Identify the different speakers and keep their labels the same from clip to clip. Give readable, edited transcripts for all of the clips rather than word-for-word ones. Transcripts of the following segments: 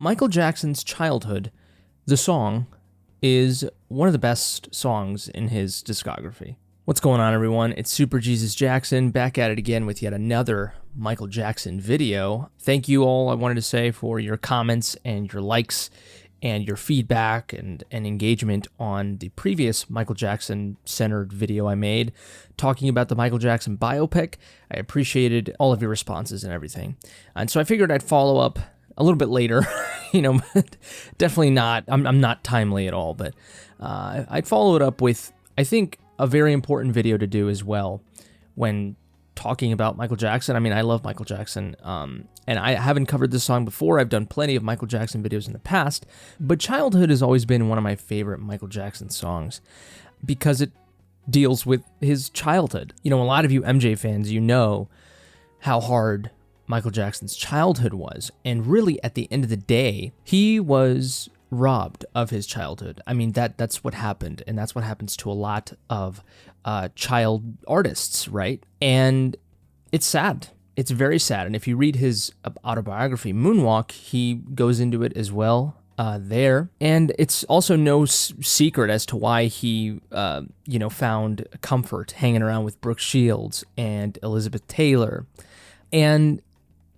Speaker 1: Michael Jackson's Childhood, the song, is one of the best songs in his discography. What's going on, everyone? It's Super Jesus Jackson, back at it again with yet another Michael Jackson video. Thank you all, I wanted to say, for your comments and your likes and your feedback and engagement on the previous Michael Jackson-centered video I made talking about the Michael Jackson biopic. I appreciated all of your responses and everything. And so I figured I'd follow up a little bit later, definitely not, I'm not timely at all, but I'd follow it up with, I think, a very important video to do as well when talking about Michael Jackson. I mean, I love Michael Jackson, and I haven't covered this song before. I've done plenty of Michael Jackson videos in the past, but Childhood has always been one of my favorite Michael Jackson songs because it deals with his childhood. A lot of you MJ fans, know how hard Michael Jackson's childhood was, and really at the end of the day, he was robbed of his childhood. I mean, that's what happened, and that's what happens to a lot of child artists, right? And it's sad. It's very sad. And if you read his autobiography, Moonwalk, he goes into it as well there. And it's also no secret as to why he, found comfort hanging around with Brooke Shields and Elizabeth Taylor. And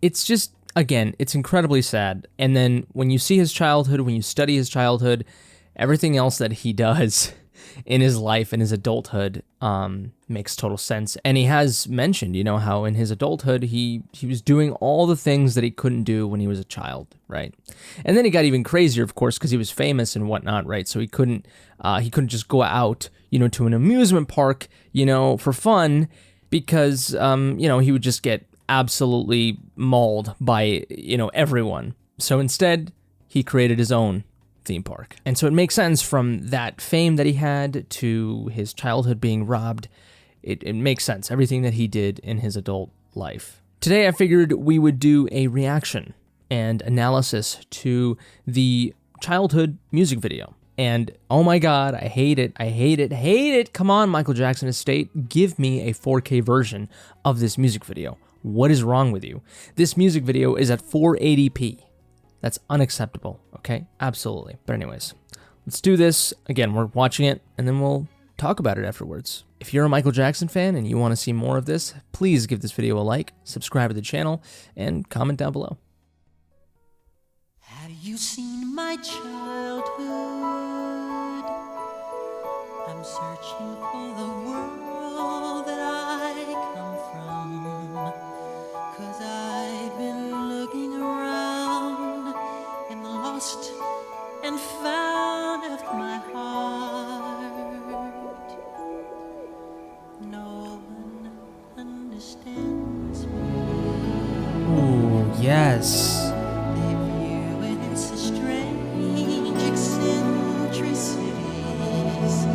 Speaker 1: it's just, again, it's incredibly sad. And then when you see his childhood, when you study his childhood, everything else that he does in his life and his adulthood makes total sense. And he has mentioned, how in his adulthood, he was doing all the things that he couldn't do when he was a child, right? And then he got even crazier, of course, because he was famous and whatnot, right? So he couldn't just go out, to an amusement park, for fun, because, he would just get absolutely mauled by, everyone. So instead, he created his own theme park. And so it makes sense from that fame that he had to his childhood being robbed. It makes sense, everything that he did in his adult life. Today, I figured we would do a reaction and analysis to the Childhood music video. And oh my God, I hate it. Come on, Michael Jackson Estate, give me a 4K version of this music video. What is wrong with you? This music video is at 480p. That's unacceptable, okay? Absolutely. But anyways, let's do this. Again, we're watching it, and then we'll talk about it afterwards. If you're a Michael Jackson fan and you want to see more of this, please give this video a like, subscribe to the channel, and comment down below.
Speaker 2: Have you seen my childhood? I'm searching for the world that I come from, 'cause I've been looking around and lost and found of my heart. No one understands me.
Speaker 1: Ooh, yes.
Speaker 2: They view it as a strange eccentricities,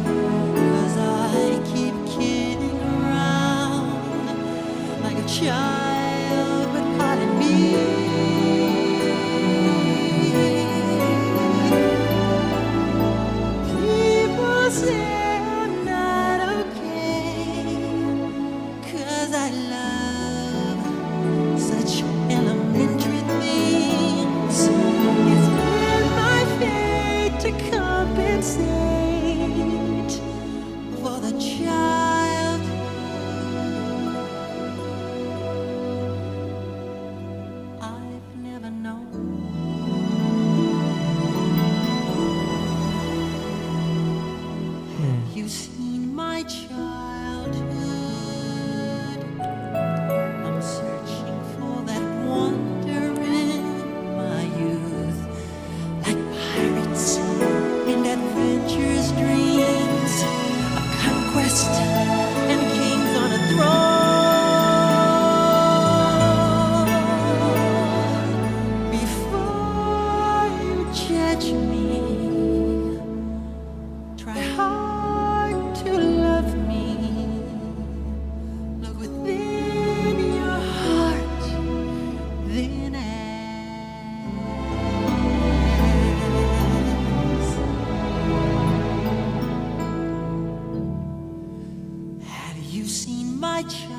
Speaker 2: 'cause I keep kidding around like a child, but hiding me. People say I'm not okay, 'cause I love such elementary things. It's been my fate to compensate for the child I've never known. Have you seen my childhood? I'm searching for that wonder in my youth, like pirates and adventurous dreams of conquest and kings on a throne. Before you judge me, try hard to love me. Look within your heart, then ask. Have you seen my childhood?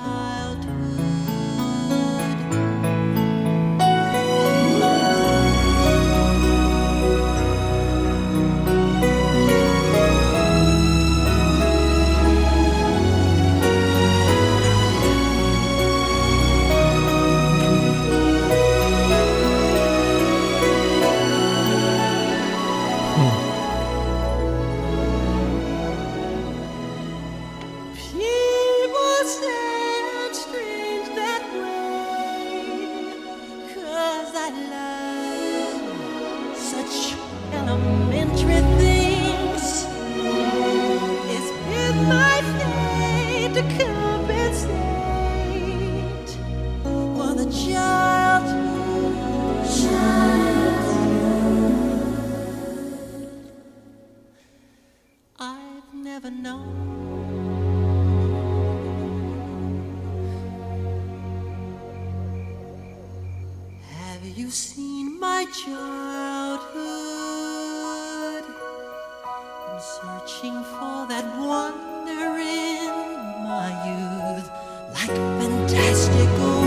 Speaker 2: elementary things. It's been my fate to compensate for the I've never known. Have you seen my childhood? I'm searching for that wonder in my youth, like fantastical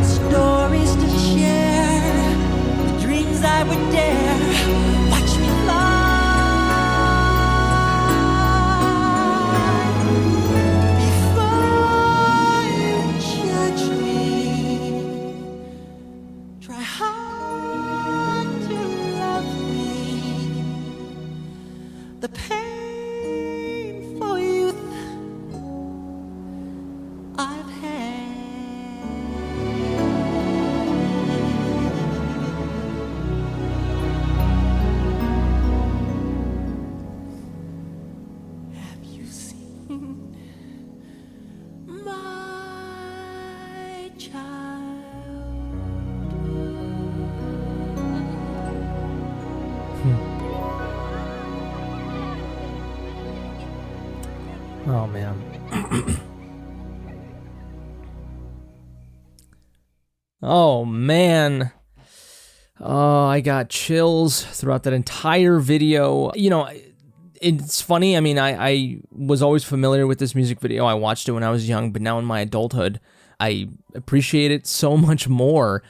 Speaker 2: stories to share, the dreams I would dare. Watch me fly. Before you judge me, try hard to love me. The pain for youth I've had. Have you seen my child?
Speaker 1: Oh, man. Oh, man. Oh, I got chills throughout that entire video. You know, it's funny. I mean, I was always familiar with this music video. I watched it when I was young, but now in my adulthood, I appreciate it so much more.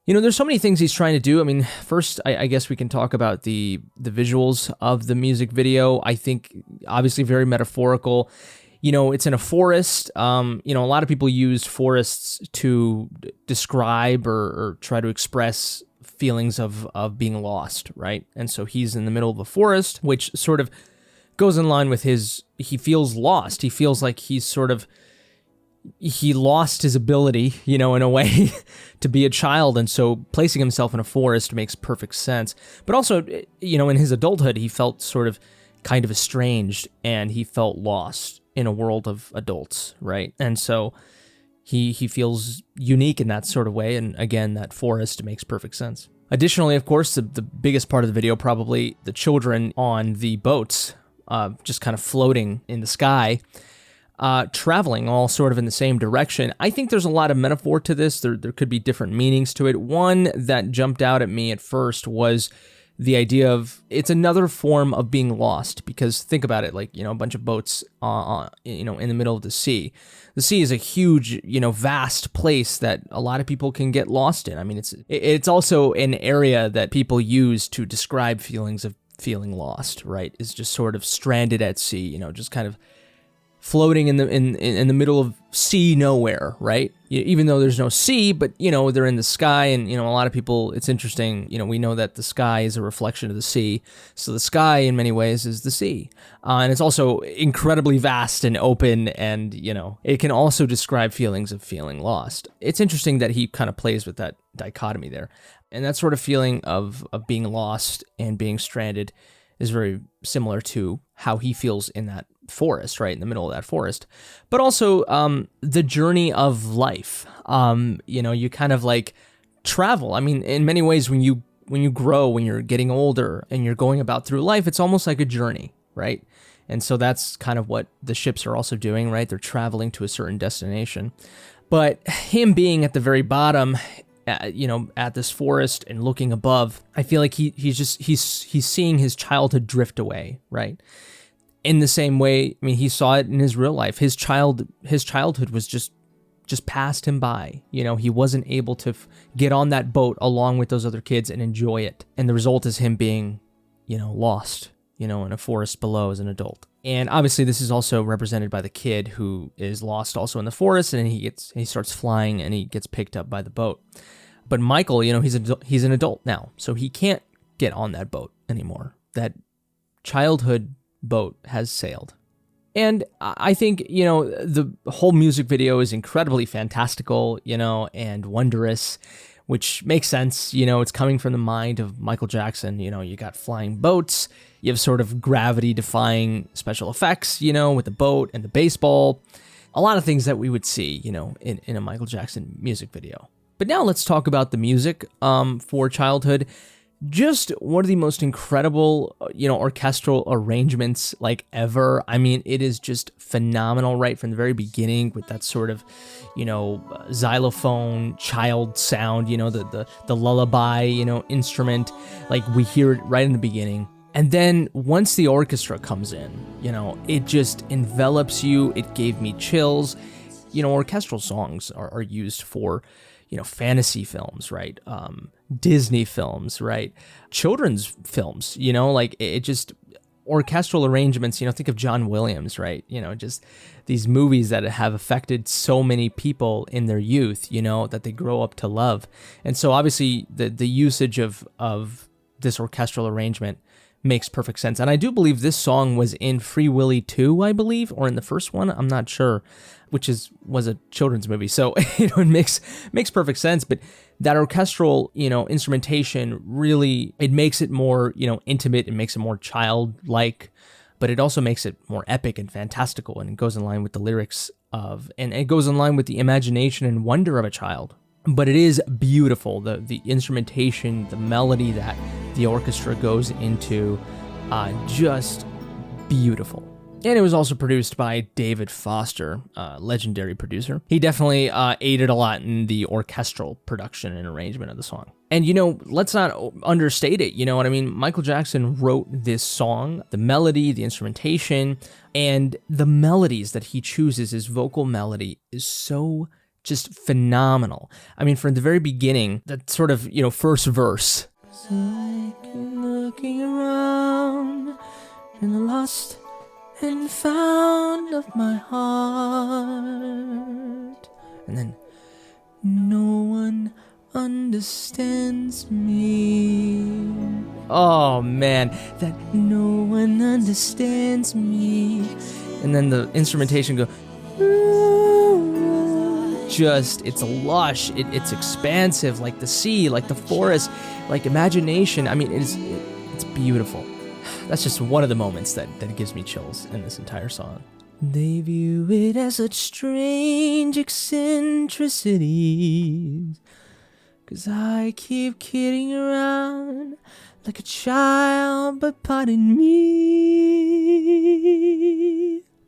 Speaker 1: You know, there's so many things he's trying to do. I mean, first, I guess we can talk about the visuals of the music video. I think, obviously, very metaphorical. You know, it's in a forest. You know, a lot of people use forests to describe or try to express feelings of being lost, right? And so he's in the middle of a forest, which sort of goes in line with he feels lost. He feels like he lost his ability, you know, in a way to be a child. And so placing himself in a forest makes perfect sense. But also, you know, in his adulthood, he felt sort of kind of estranged and he felt lost in a world of adults, right? And so he feels unique in that sort of way. And again, that forest makes perfect sense. Additionally, of course, the biggest part of the video, probably the children on the boats, just kind of floating in the sky, traveling all sort of in the same direction. I think there's a lot of metaphor to this. There could be different meanings to it. One that jumped out at me at first was the idea of it's another form of being lost, because think about it, like, you know, a bunch of boats, you know, in the middle of the sea. The sea is a huge, you know, vast place that a lot of people can get lost in. I mean, it's also an area that people use to describe feelings of feeling lost, right? Is just sort of stranded at sea, you know, just kind of floating in the middle of sea nowhere, right? Even though there's no sea, but, you know, they're in the sky, and, you know, a lot of people, it's interesting, you know, we know that the sky is a reflection of the sea, so the sky in many ways is the sea, and it's also incredibly vast and open, and, you know, it can also describe feelings of feeling lost. It's interesting that he kind of plays with that dichotomy there, and that sort of feeling of being lost and being stranded is very similar to how he feels in that forest, right in the middle of that forest. But also the journey of life. You know, you kind of like travel. I mean, in many ways, when you grow, when you're getting older and you're going about through life, it's almost like a journey, right? And so that's kind of what the ships are also doing, right? They're traveling to a certain destination. But him being at the very bottom, you know, at this forest and looking above, I feel like he's seeing his childhood drift away, right? In the same way, I mean, he saw it in his real life. His childhood was just passed him by. You know, he wasn't able to get on that boat along with those other kids and enjoy it. And the result is him being, you know, lost, you know, in a forest below as an adult. And obviously this is also represented by the kid who is lost also in the forest, and he starts flying and he gets picked up by the boat. But Michael, you know, he's an adult now, so he can't get on that boat anymore. That childhood boat has sailed. And I think, you know, the whole music video is incredibly fantastical, you know, and wondrous. which makes sense. It's coming from the mind of Michael Jackson. You got flying boats, you have sort of gravity-defying special effects, with the boat and the baseball. A lot of things that we would see, in a Michael Jackson music video. But now let's talk about the music for Childhood. Just one of the most incredible, orchestral arrangements like ever. I mean, it is just phenomenal right from the very beginning with that sort of, xylophone child sound, the lullaby, instrument. Like we hear it right in the beginning. And then once the orchestra comes in, it just envelops you. It gave me chills. Orchestral songs are used for, fantasy films, right? Disney films, right? Children's films, it just orchestral arrangements, think of John Williams, right? Just these movies that have affected so many people in their youth, that they grow up to love. And so obviously the usage of this orchestral arrangement makes perfect sense. And I do believe this song was in Free Willy 2, I believe, or in the first one, I'm not sure, which was a children's movie. So, it makes perfect sense, but that orchestral, instrumentation really, it makes it more, intimate, it makes it more childlike, but it also makes it more epic and fantastical, and it goes in line with the lyrics and it goes in line with the imagination and wonder of a child. But it is beautiful, the instrumentation, the melody that the orchestra goes into, just beautiful. And it was also produced by David Foster, legendary producer. He definitely aided a lot in the orchestral production and arrangement of the song. And, let's not understate it, you know what I mean? Michael Jackson wrote this song, the melody, the instrumentation, and the melodies that he chooses, his vocal melody, is so just phenomenal. I mean, from the very beginning, that sort of, first verse. I keep looking around in the lost and found of my heart. And then, no one understands me. Oh man, that no one understands me. And then the instrumentation goes, it's lush, it's expansive, like the sea, like the forest, like imagination. I mean, it's beautiful. That's just one of the moments that gives me chills in this entire song. They view it as such strange eccentricities, 'cause I keep kidding around like a child, but pardon me.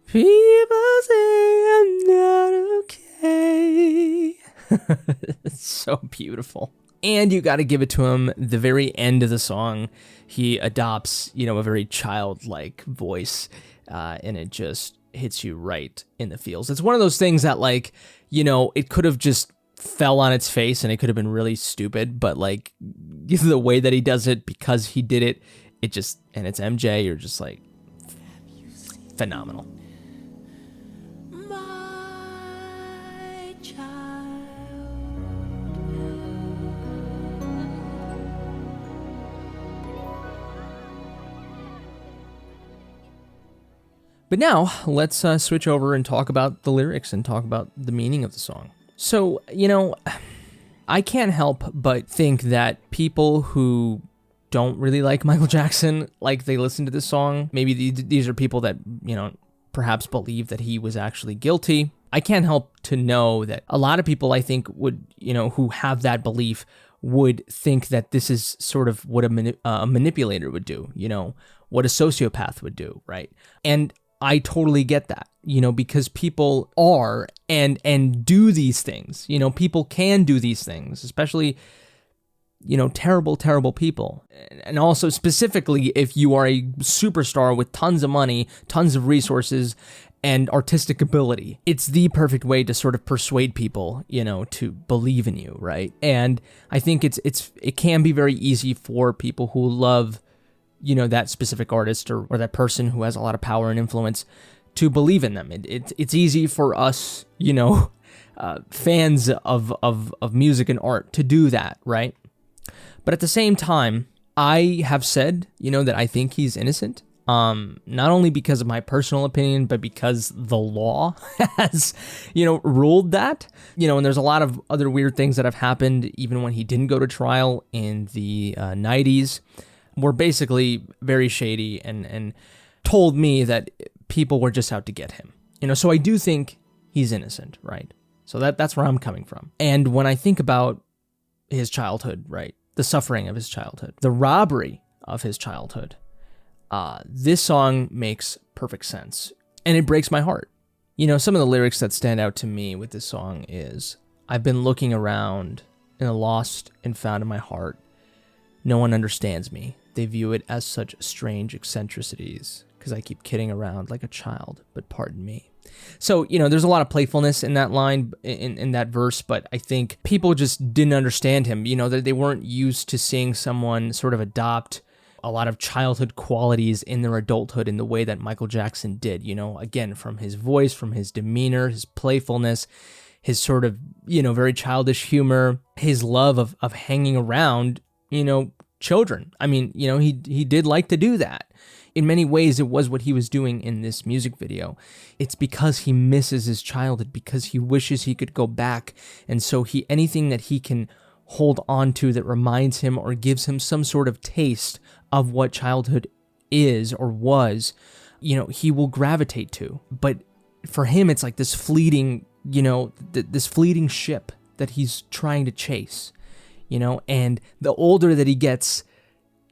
Speaker 1: People say I'm not okay. It's so beautiful. And you got to give it to him. The very end of the song, he adopts, a very childlike voice, and it just hits you right in the feels. It's one of those things that, it could have just fell on its face and it could have been really stupid, but the way that he does it, because he did it, and it's MJ, you're just like, phenomenal. But now, let's switch over and talk about the lyrics and talk about the meaning of the song. So, I can't help but think that people who don't really like Michael Jackson, they listen to this song, maybe these are people that, perhaps believe that he was actually guilty. I can't help to know that a lot of people, I think, would, who have that belief, would think that this is sort of what a manipulator would do, what a sociopath would do, right? And I totally get that, because people are and do these things. People can do these things, especially, terrible, terrible people. And also specifically if you are a superstar with tons of money, tons of resources, and artistic ability. It's the perfect way to sort of persuade people, to believe in you, right? And I think it can be very easy for people who love that specific artist or that person who has a lot of power and influence to believe in them. It's easy for us, fans of music and art to do that, right? But at the same time, I have said, that I think he's innocent. Not only because of my personal opinion, but because the law has, ruled that, and there's a lot of other weird things that have happened even when he didn't go to trial in the 90s, were basically very shady and told me that people were just out to get him. So I do think he's innocent, right? So that's where I'm coming from. And when I think about his childhood, right, the suffering of his childhood, the robbery of his childhood, this song makes perfect sense, and it breaks my heart. Some of the lyrics that stand out to me with this song is, I've been looking around in a lost and found in my heart. No one understands me. They view it as such strange eccentricities, because I keep kidding around like a child, but pardon me. So, there's a lot of playfulness in that line, in that verse, but I think people just didn't understand him. That they weren't used to seeing someone sort of adopt a lot of childhood qualities in their adulthood in the way that Michael Jackson did, again, from his voice, from his demeanor, his playfulness, his sort of, very childish humor, his love of hanging around, children. I mean, he did like to do that. In many ways, it was what he was doing in this music video. It's because he misses his childhood, because he wishes he could go back. And so anything that he can hold on to that reminds him or gives him some sort of taste of what childhood is or was, he will gravitate to. But for him, it's like this fleeting, this fleeting ship that he's trying to chase, and the older that he gets,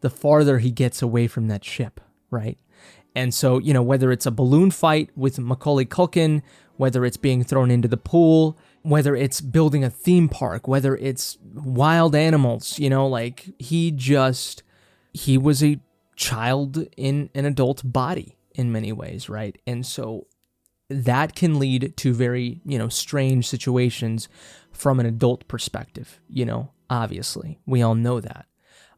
Speaker 1: the farther he gets away from that ship, right? And so, whether it's a balloon fight with Macaulay Culkin, whether it's being thrown into the pool, whether it's building a theme park, whether it's wild animals, he was a child in an adult body in many ways, right? And so that can lead to very, strange situations from an adult perspective, obviously. We all know that.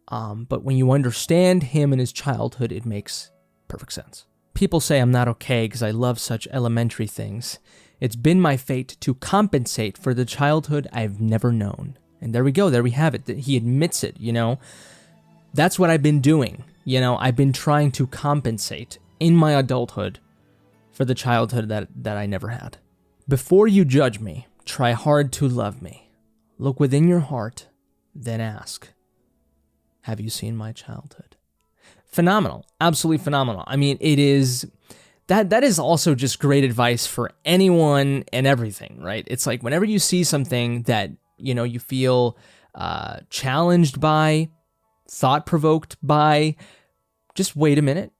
Speaker 1: But when you understand him and his childhood, it makes perfect sense. People say I'm not okay because I love such elementary things. It's been my fate to compensate for the childhood I've never known. And there we go. There we have it. He admits it, That's what I've been doing. I've been trying to compensate in my adulthood for the childhood that I never had. Before you judge me, try hard to love me. Look within your heart, then ask, have you seen my childhood? Phenomenal. Absolutely phenomenal. I mean, it is... That is also just great advice for anyone and everything, right? It's like whenever you see something that, you feel challenged by, thought-provoked by, just wait a minute,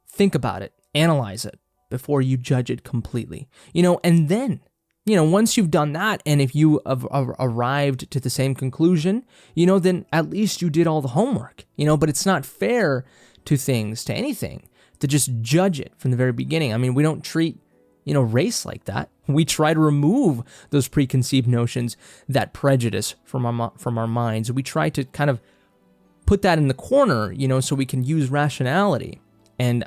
Speaker 1: think about it, analyze it before you judge it completely. And then, once you've done that, and if you have arrived to the same conclusion, then at least you did all the homework, but it's not fair to anything, to just judge it from the very beginning. I mean, we don't treat, race like that. We try to remove those preconceived notions, that prejudice from our minds. We try to kind of put that in the corner, so we can use rationality and,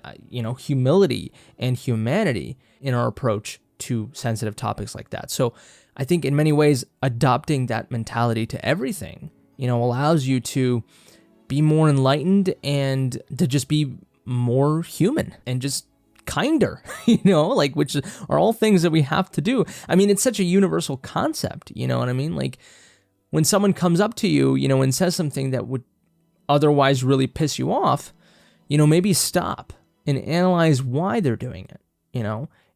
Speaker 1: humility and humanity in our approach to sensitive topics like that. So I think in many ways, adopting that mentality to everything, allows you to be more enlightened and to just be more human and just kinder, which are all things that we have to do. I mean, it's such a universal concept, you know what I mean? Like when someone comes up to you, and says something that would otherwise really piss you off, maybe stop and analyze why they're doing it,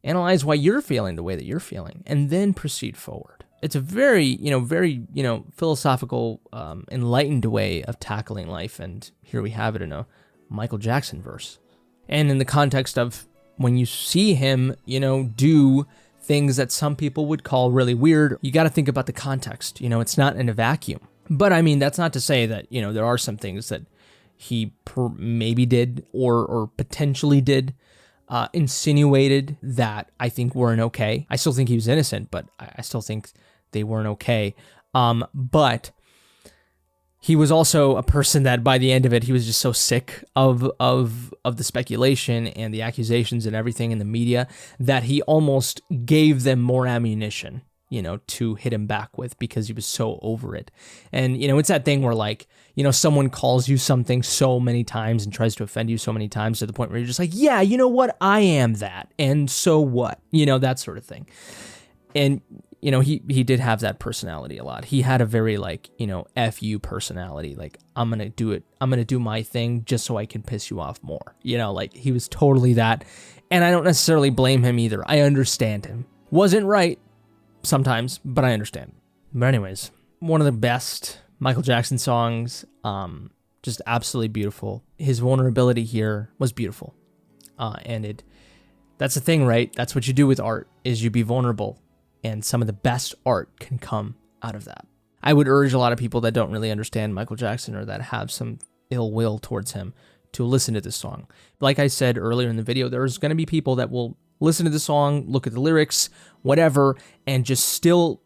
Speaker 1: analyze why you're feeling the way that you're feeling, and then proceed forward. It's a very, philosophical, enlightened way of tackling life, and here we have it in a Michael Jackson verse. And in the context of when you see him, do things that some people would call really weird, you got to think about the context. It's not in a vacuum. But I mean, that's not to say that, there are some things that he maybe did or potentially did, insinuated that I think weren't okay. I still think he was innocent, but I still think they weren't okay. But he was also a person that by the end of it, he was just so sick of the speculation and the accusations and everything in the media that he almost gave them more ammunition, to hit him back with because he was so over it. And, it's that thing where like, someone calls you something so many times and tries to offend you so many times to the point where you're just like, yeah, you know what? I am that. And so what? That sort of thing. And, he did have that personality a lot. He had a very like, F you personality. Like, I'm going to do it. I'm going to do my thing just so I can piss you off more. Like he was totally that. And I don't necessarily blame him either. I understand him. Wasn't right sometimes, but I understand. But anyways, one of the best Michael Jackson songs, just absolutely beautiful. His vulnerability here was beautiful. And that's the thing, right? That's what you do with art, is you be vulnerable. And some of the best art can come out of that. I would urge a lot of people that don't really understand Michael Jackson or that have some ill will towards him to listen to this song. Like I said earlier in the video, there's going to be people that will listen to the song, look at the lyrics, whatever, and just still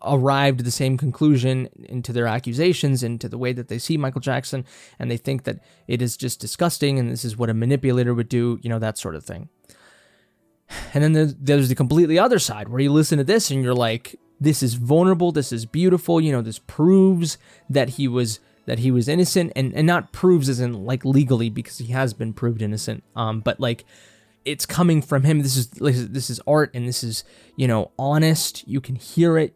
Speaker 1: arrive to the same conclusion into their accusations, into the way that they see Michael Jackson, and they think that it is just disgusting and this is what a manipulator would do, that sort of thing. And then there's the completely other side where you listen to this and you're like, this is vulnerable, this is beautiful, this proves that he was innocent, and not proves as in like legally, because he has been proved innocent, but like it's coming from him. This is art, and this is, honest. You can hear it,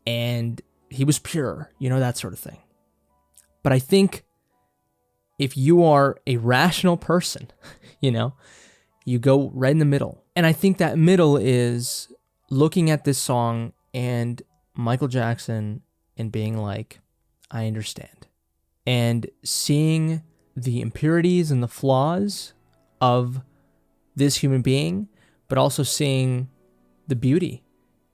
Speaker 1: and he was pure, that sort of thing. But I think if you are a rational person, you go right in the middle. And I think that middle is looking at this song and Michael Jackson and being like, I understand. And seeing the impurities and the flaws of this human being, but also seeing the beauty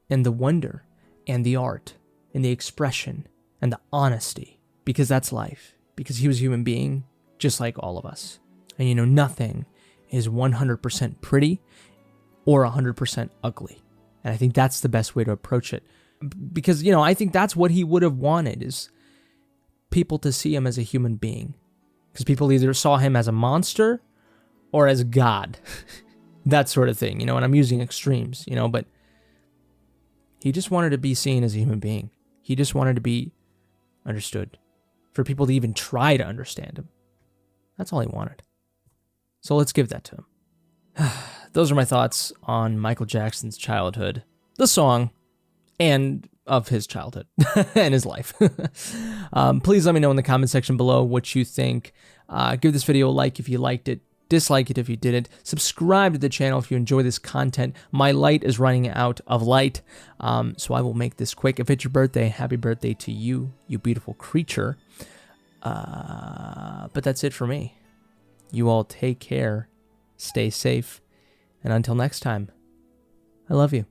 Speaker 1: and the wonder and the art and the expression and the honesty, because that's life, because he was a human being just like all of us. And nothing is 100% pretty or 100% ugly. And I think that's the best way to approach it, because, I think that's what he would have wanted, is people to see him as a human being, because people either saw him as a monster or as God, that sort of thing, and I'm using extremes, but he just wanted to be seen as a human being. He just wanted to be understood, for people to even try to understand him. That's all he wanted. So let's give that to him. Those are my thoughts on Michael Jackson's childhood, the song, and of his childhood and his life. Please let me know in the comment section below what you think. Give this video a like if you liked it. Dislike it if you didn't. Subscribe to the channel if you enjoy this content. My light is running out of light, so I will make this quick. If it's your birthday, happy birthday to you, you beautiful creature. But that's it for me. You all take care, stay safe, and until next time, I love you.